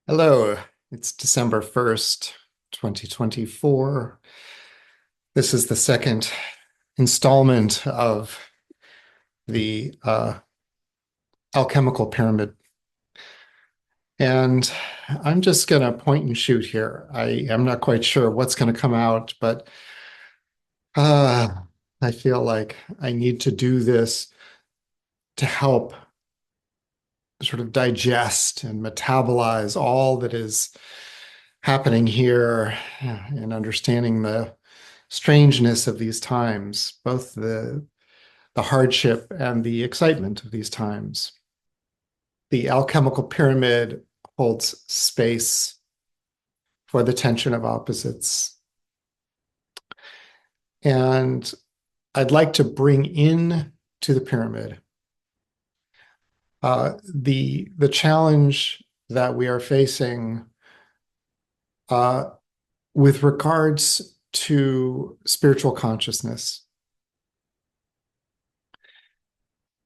Hello, it's December 1st, 2024. This is the second installment of the Alchemical Pyramid. And I'm just going to point and shoot here. I am not quite sure what's going to come out, but uh, I feel like I need to do this to help sort of digest and metabolize all that is happening here and understanding the strangeness of these times, both the hardship and the excitement of these times. The alchemical pyramid holds space for the tension of opposites. And I'd like to bring in to the pyramid the challenge that we are facing uh, with regards to spiritual consciousness.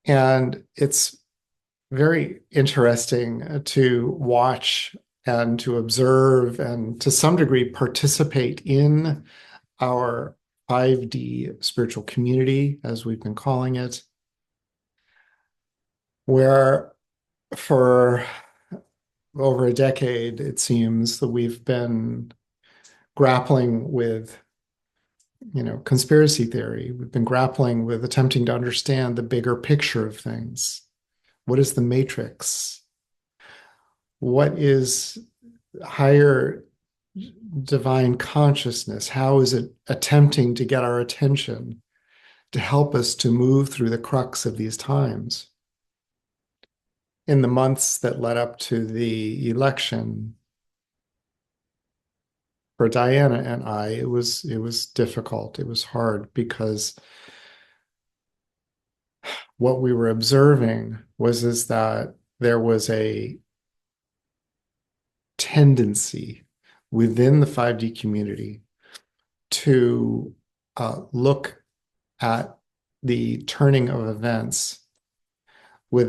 And it's very interesting to watch and to observe and to some degree participate in our 5D spiritual community, as we've been calling it, where for over a decade, it seems that we've been grappling with, conspiracy theory. We've been grappling with attempting to understand the bigger picture of things. What is the matrix? What is higher divine consciousness? How is it attempting to get our attention to help us to move through the crux of these times? In the months that led up to the election, for Diana and I, it was difficult. It was hard because what we were observing is that there was a tendency within the 5D community to look at the turning of events with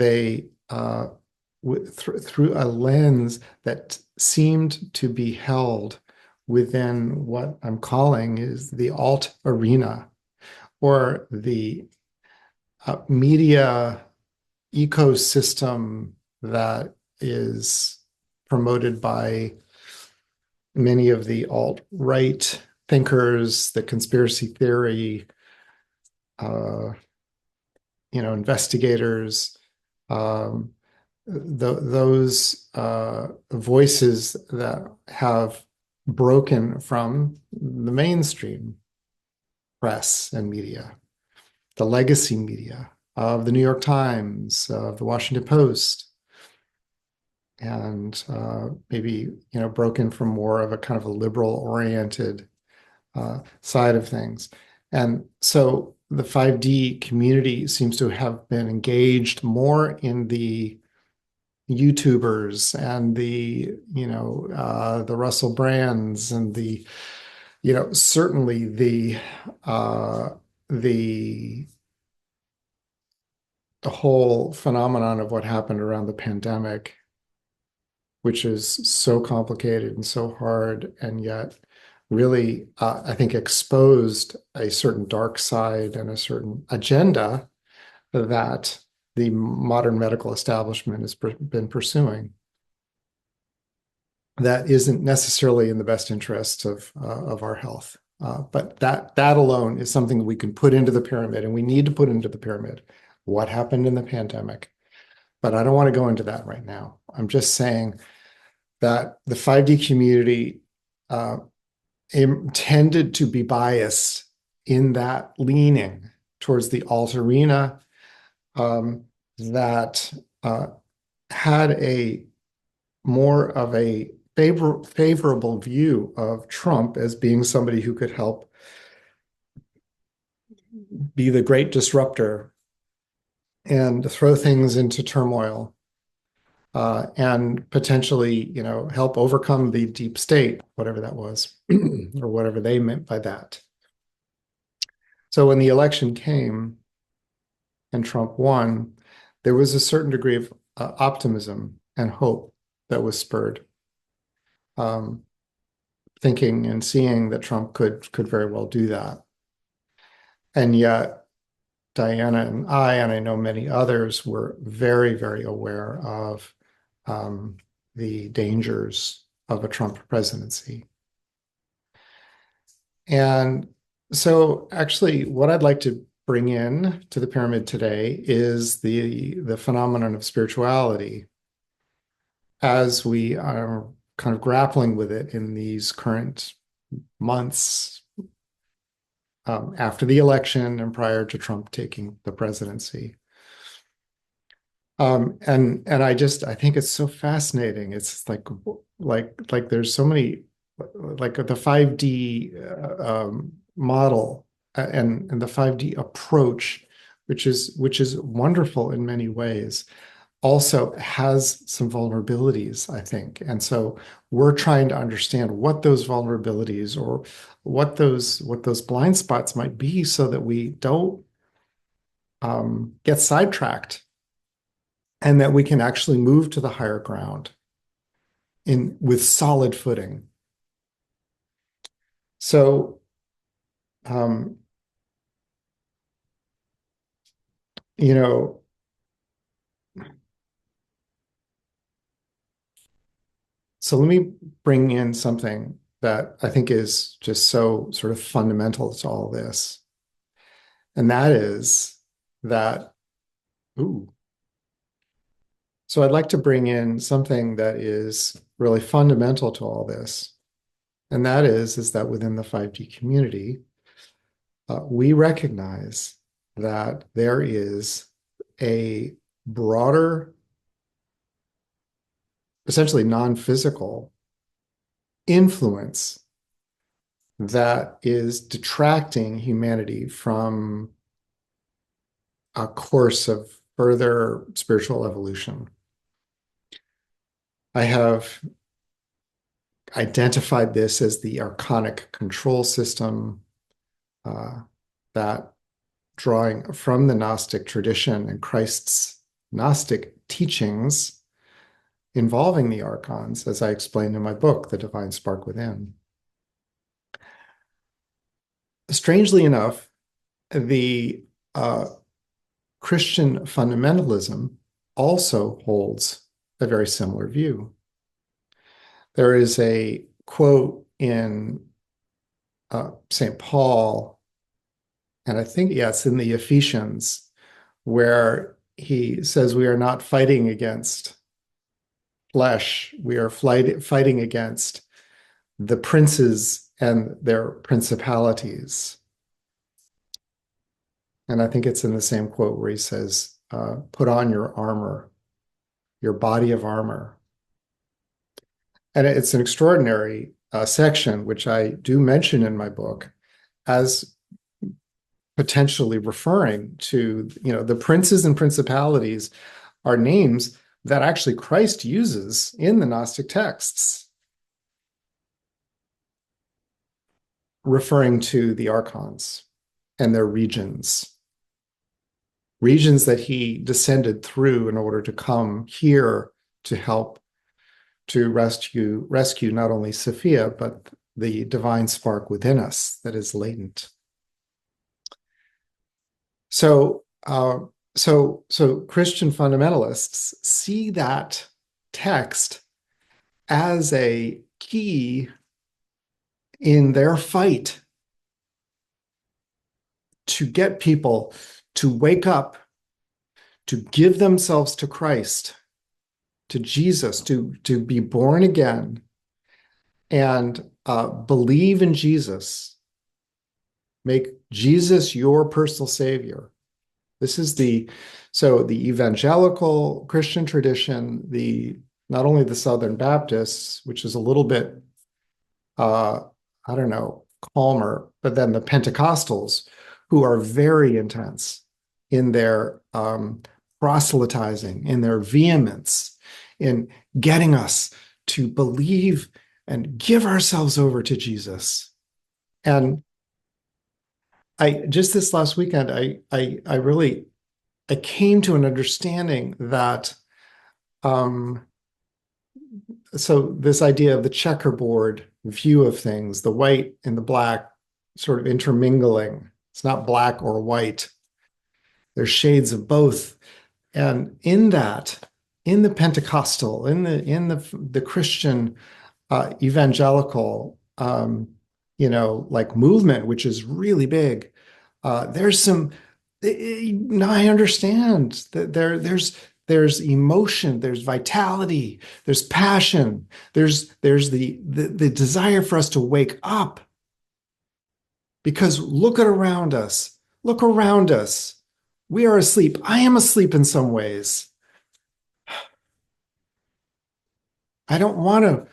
through a lens that seemed to be held within what I'm calling is the alt arena, or the media ecosystem that is promoted by many of the alt-right thinkers, the conspiracy theory, investigators, those voices that have broken from the mainstream press and media, the legacy media of the New York Times, of the Washington Post, and maybe broken from more of a kind of a liberal-oriented side of things. And so the 5D community seems to have been engaged more in the YouTubers and the Russell Brands and certainly the whole phenomenon of what happened around the pandemic, which is so complicated and so hard, and yet really, I think, exposed a certain dark side and a certain agenda that the modern medical establishment has been pursuing that isn't necessarily in the best interest of our health. But that alone is something that we can put into the pyramid, and we need to put into the pyramid what happened in the pandemic. But I don't want to go into that right now. I'm just saying that the 5D community tended to be biased in that leaning towards the alt arena, that had a more of a favorable view of Trump as being somebody who could help be the great disruptor and throw things into turmoil, and potentially, help overcome the deep state, whatever that was, or whatever they meant by that. So when the election came and Trump won, there was a certain degree of optimism and hope that was spurred. um, thinking and seeing that Trump could very well do that. And yet, Diana and I know many others, were very, very aware of the dangers of a Trump presidency. And so actually what I'd like to bring in to the pyramid today is the phenomenon of spirituality as we are kind of grappling with it in these current months after the election and prior to Trump taking the presidency. And I think it's so fascinating. It's like there's so many, like the 5D model and the 5D approach, which is wonderful in many ways, also has some vulnerabilities, I think. And so we're trying to understand what those vulnerabilities or what those blind spots might be so that we don't get sidetracked and that we can actually move to the higher ground in with solid footing. So, um, you know, so let me bring in something that I think is just so sort of fundamental to all this. And that is that, ooh, so I'd like to bring in something that is really fundamental to all this. And that is that within the 5D community, we recognize that there is a broader, essentially non-physical influence that is detracting humanity from a course of further spiritual evolution. I have identified this as the archonic control system, that drawing from the Gnostic tradition and Christ's Gnostic teachings involving the archons, as I explained in my book, The Divine Spark Within. Strangely enough, the Christian fundamentalism also holds a very similar view. There is a quote in St. Paul, and I think, yeah, it's in the Ephesians, where he says, we are not fighting against flesh, we are fighting against the princes and their principalities. And I think it's in the same quote where he says, put on your armor, your body of armor. And it's an extraordinary section, which I do mention in my book as potentially referring to, the princes and principalities are names that actually Christ uses in the Gnostic texts, referring to the archons and their regions that he descended through in order to come here to help to rescue not only Sophia, but the divine spark within us that is latent. So, Christian fundamentalists see that text as a key in their fight to get people to wake up, to give themselves to Christ, to Jesus, to be born again and believe in Jesus. Make Jesus your personal savior. This is the evangelical Christian tradition, not only the Southern Baptists, which is a little bit, I don't know, calmer, but then the Pentecostals, who are very intense in their proselytizing, in their vehemence, in getting us to believe and give ourselves over to Jesus. And I just this last weekend, I really came to an understanding that so this idea of the checkerboard view of things, the white and the black sort of intermingling. It's not black or white. There's shades of both. And in that, in the Pentecostal, in the Christian evangelical like movement, which is really big, there's some now I understand that there's emotion, there's vitality, there's passion, there's the desire for us to wake up because look at around us. Look around us. We are asleep. I am asleep in some ways. I don't want to,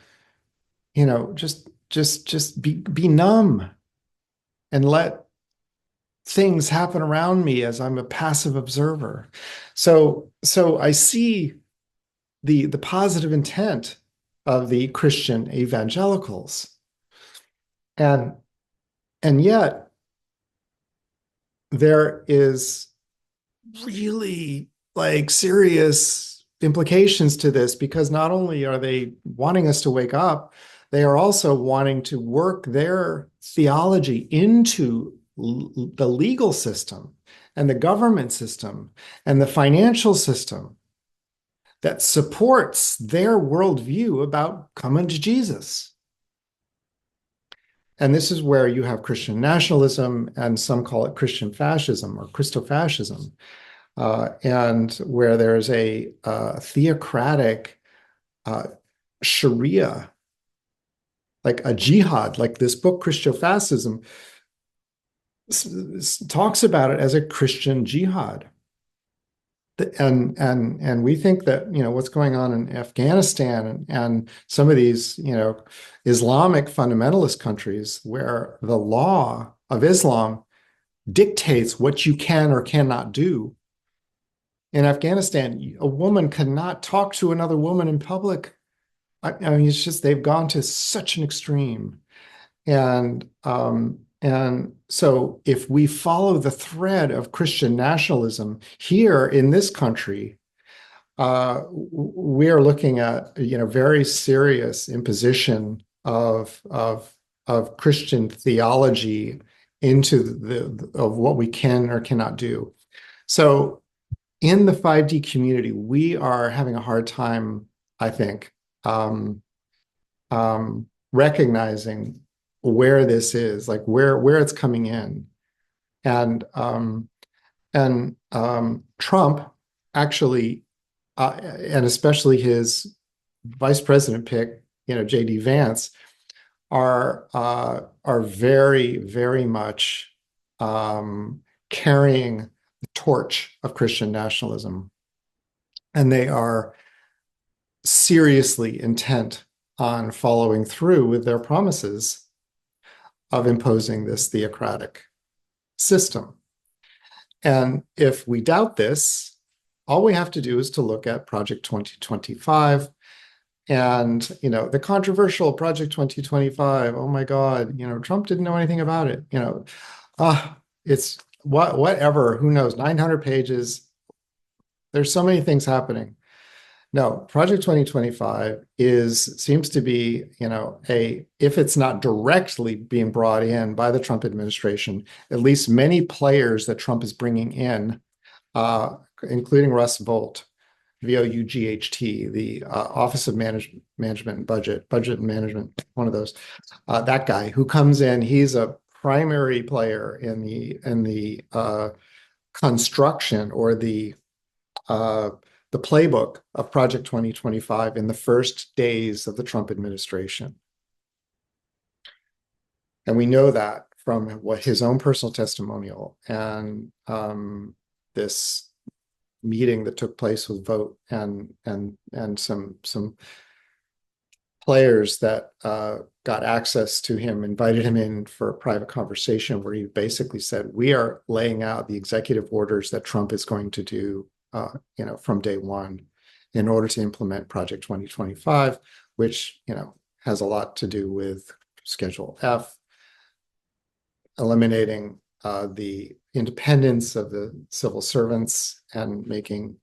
just be numb and let things happen around me as I'm a passive observer. So I see the positive intent of the Christian evangelicals. And and yet there is really like serious implications to this because not only are they wanting us to wake up, they are also wanting to work their theology into the legal system and the government system and the financial system that supports their worldview about coming to Jesus. And this is where you have Christian nationalism, and some call it Christian fascism or Christofascism, and where there's a theocratic Sharia, like a jihad, like this book, Christofascism, talks about it as a Christian jihad. And we think that what's going on in Afghanistan and some of these Islamic fundamentalist countries where the law of Islam dictates what you can or cannot do. In Afghanistan, a woman cannot talk to another woman in public. I mean, it's just they've gone to such an extreme. And so if we follow the thread of Christian nationalism here in this country, we are looking at very serious imposition of Christian theology into of what we can or cannot do. So in the 5D community, we are having a hard time, I think, recognizing where this is, like where it's coming in. And Trump actually, and especially his vice president pick, JD Vance, are very, very much carrying the torch of Christian nationalism. And they are seriously intent on following through with their promises of imposing this theocratic system. And if we doubt this, all we have to do is to look at Project 2025 and the controversial Project 2025. Oh my God, Trump didn't know anything about it. It's whatever, who knows, 900 pages. There's so many things happening. No, Project 2025 seems to be, if it's not directly being brought in by the Trump administration, at least many players that Trump is bringing in, including Russ Vought, Vought, the Office of Management and Budget and Management, one of those, that guy who comes in, he's a primary player in the construction or the playbook of Project 2025 in the first days of the Trump administration. And we know that from what his own personal testimonial and this meeting that took place with Vought and some players that got access to him, invited him in for a private conversation where he basically said, we are laying out the executive orders that Trump is going to do from day one in order to implement Project 2025, which, has a lot to do with Schedule F, eliminating the independence of the civil servants and making,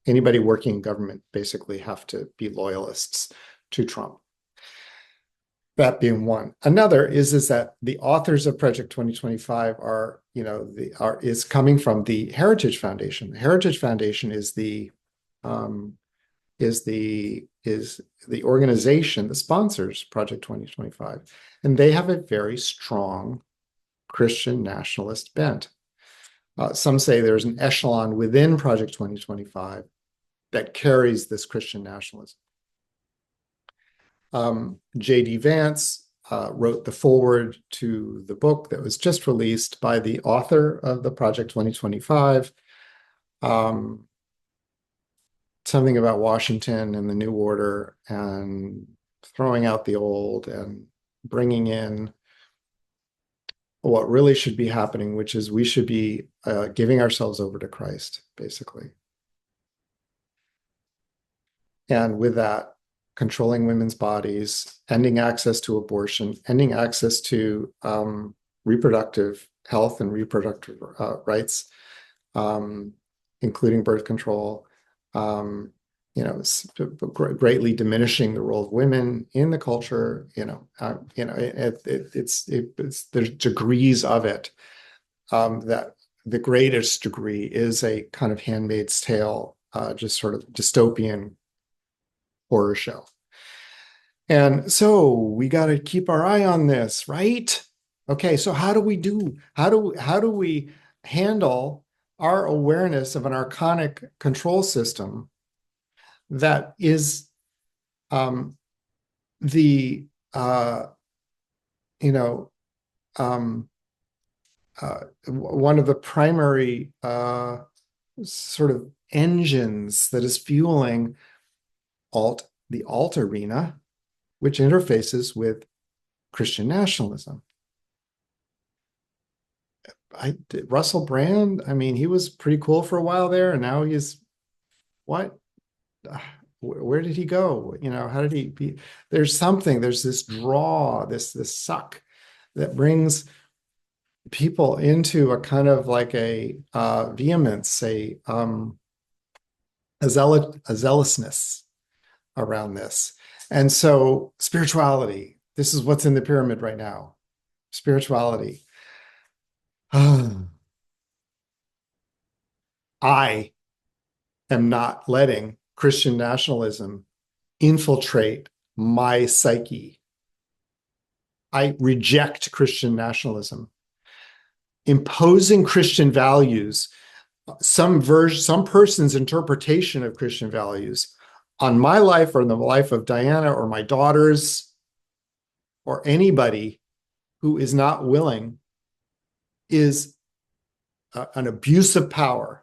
anybody working in government basically have to be loyalists to Trump. That being one. Another is that the authors of Project 2025 are, is coming from the Heritage Foundation. The Heritage Foundation is the organization that sponsors Project 2025, and they have a very strong Christian nationalist bent. Some say there's an echelon within Project 2025 that carries this Christian nationalism. J.D. Vance wrote the foreword to the book that was just released by the author of the Project 2025. Something about Washington and the New Order and throwing out the old and bringing in what really should be happening, which is we should be giving ourselves over to Christ, basically. And with that, controlling women's bodies, ending access to abortion, ending access to reproductive health and reproductive rights, including birth control, greatly diminishing the role of women in the culture. There's degrees of it. That the greatest degree is a kind of Handmaid's Tale, just sort of dystopian horror show. And so we got to keep our eye on this, right? Okay, so how do we handle our awareness of an archonic control system that is one of the primary sort of engines that is fueling the alt arena, which interfaces with Christian nationalism. Russell Brand, I mean, he was pretty cool for a while there, and now he's what? Where did he go? How did he be? There's this draw, this suck that brings people into a kind of like a vehemence, a zealousness around this. And so spirituality, this is what's in the pyramid right now. Spirituality. I am not letting Christian nationalism infiltrate my psyche. I reject Christian nationalism. Imposing Christian values, some person's interpretation of Christian values on my life or in the life of Diana or my daughters or anybody who is not willing is an abuse of power.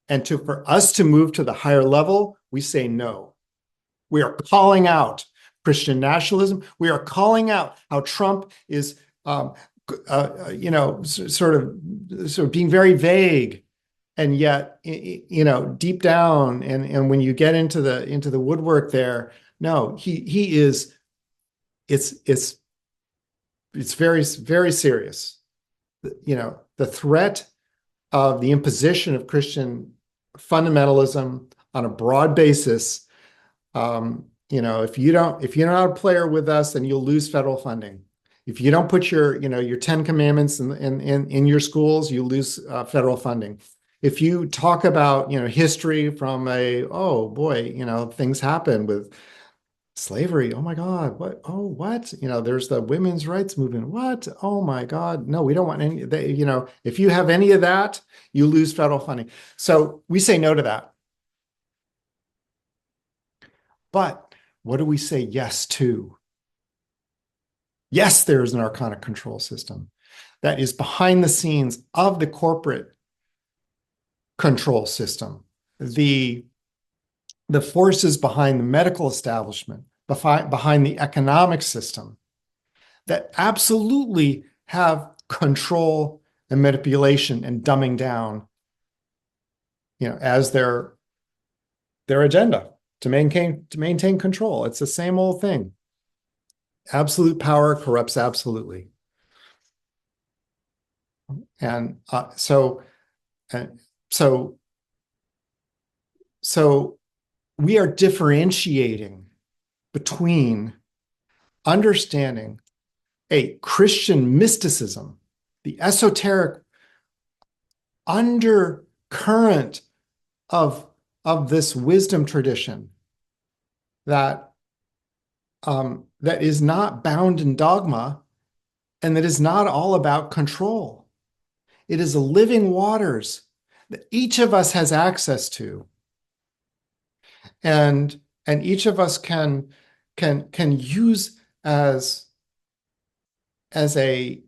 And for us to move to the higher level, we say no. We are calling out Christian nationalism. We are calling out how Trump is, sort of being very vague, and yet, deep down, and when you get into the woodwork there, no, he is. It's very, very serious. The threat of the imposition of Christian fundamentalism on a broad basis. If you're not a player with us, then you'll lose federal funding. If you don't put your 10 commandments in your schools, you lose federal funding. If you talk about, history from things happen with slavery. Oh my God, what? Oh, what? There's the women's rights movement. What? Oh my God. No, we don't want any, if you have any of that, you lose federal funding. So we say no to that. But what do we say yes to? Yes, there is an archonic control system that is behind the scenes of the corporate control system, the forces behind the medical establishment, behind the economic system that absolutely have control and manipulation and dumbing down, as their agenda to maintain control. It's the same old thing. Absolute power corrupts absolutely. And so we are differentiating between understanding a Christian mysticism, the esoteric undercurrent of, of this wisdom tradition that that is not bound in dogma and that is not all about control. It is a living waters that each of us has access to, and each of us can use as a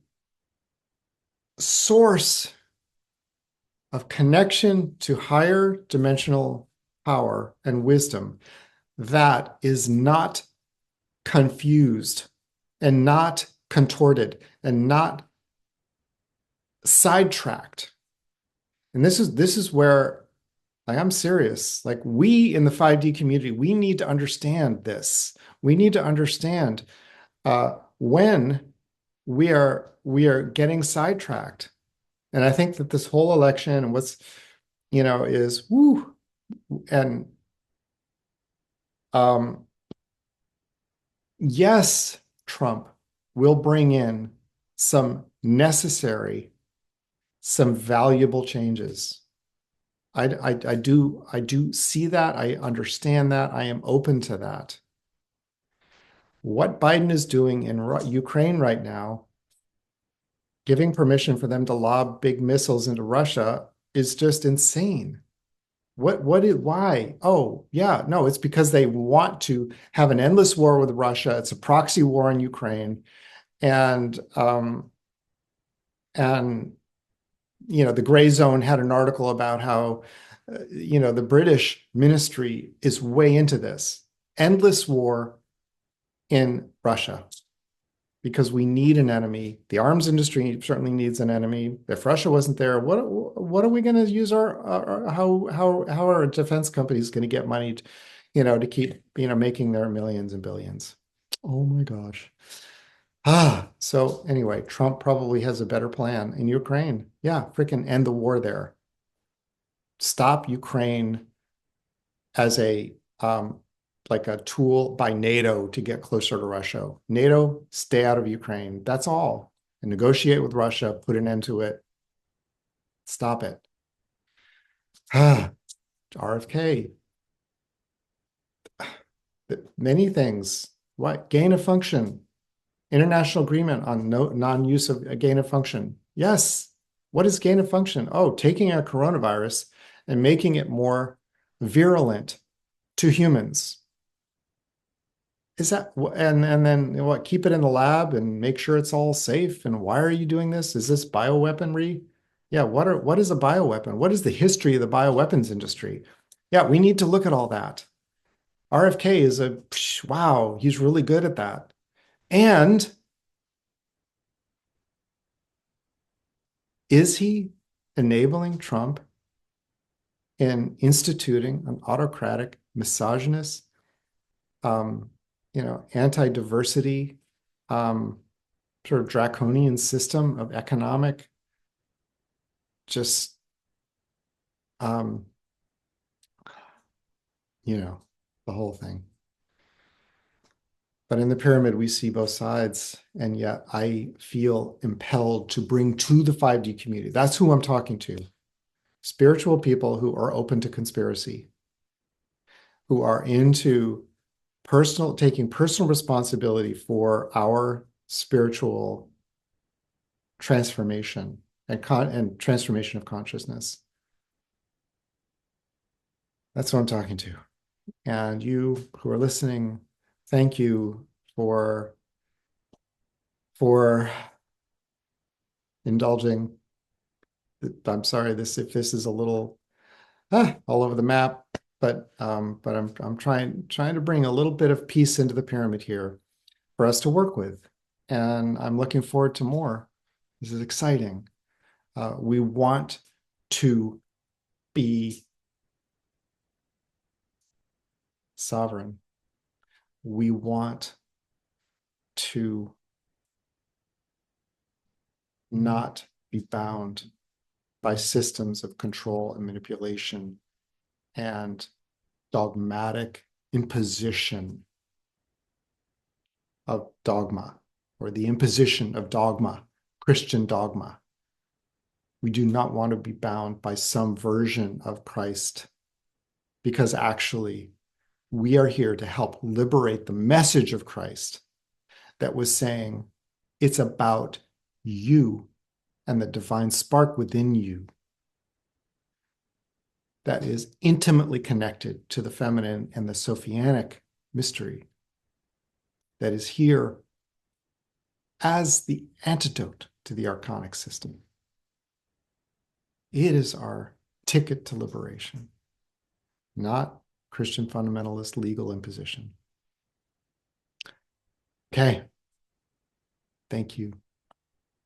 source of connection to higher dimensional power and wisdom that is not confused and not contorted and not sidetracked. And this is where, like, I'm serious. Like, we in the 5D community, we need to understand this. We need to understand when we are getting sidetracked. And I think that this whole election and what's, is woo. And yes, Trump will bring in some necessary, some valuable changes. I do see that. I understand that. I am open to that. What Biden is doing in Ukraine right now, giving permission for them to lob big missiles into Russia, is just insane. Why? Oh, yeah, no, it's because they want to have an endless war with Russia. It's a proxy war in Ukraine. And and the Gray Zone had an article about how the British ministry is way into this endless war in Russia because we need an enemy. The arms industry certainly needs an enemy. If Russia wasn't there, what are we going to use how are our defense companies going to get money to keep making their millions and billions? Oh my gosh. So anyway, Trump probably has a better plan in Ukraine. Yeah, freaking end the war there. Stop Ukraine as a like a tool by NATO to get closer to Russia. NATO, stay out of Ukraine. That's all. And negotiate with Russia, put an end to it. Stop it. RFK. Many things. What? Gain of function. International agreement on non-use of a gain of function. Yes. What is gain of function? Oh, taking a coronavirus and making it more virulent to humans. Is that, and then what, keep it in the lab and make sure it's all safe? And why are you doing this? Is this bioweaponry? Yeah, what is a bioweapon? What is the history of the bioweapons industry? Yeah, we need to look at all that. RFK is wow, he's really good at that. And is he enabling Trump in instituting an autocratic, misogynist, anti-diversity, sort of draconian system of economic, just, the whole thing. But in the pyramid, we see both sides, and yet I feel impelled to bring to the 5D community. That's who I'm talking to. Spiritual people who are open to conspiracy, who are into taking personal responsibility for our spiritual transformation and transformation of consciousness. That's what I'm talking to. And you who are listening, thank you for indulging. I'm sorry if this is a little all over the map, but I'm trying to bring a little bit of peace into the pyramid here for us to work with, and I'm looking forward to more. This is exciting. We want to be sovereign. We want to not be bound by systems of control and manipulation and dogmatic imposition of dogma, or the imposition of dogma, Christian dogma. We do not want to be bound by some version of Christ, because actually we are here to help liberate the message of Christ that was saying it's about you and the divine spark within you that is intimately connected to the feminine and the Sophianic mystery that is here as the antidote to the archonic system. It is our ticket to liberation, not Christian fundamentalist legal imposition. Okay. Thank you.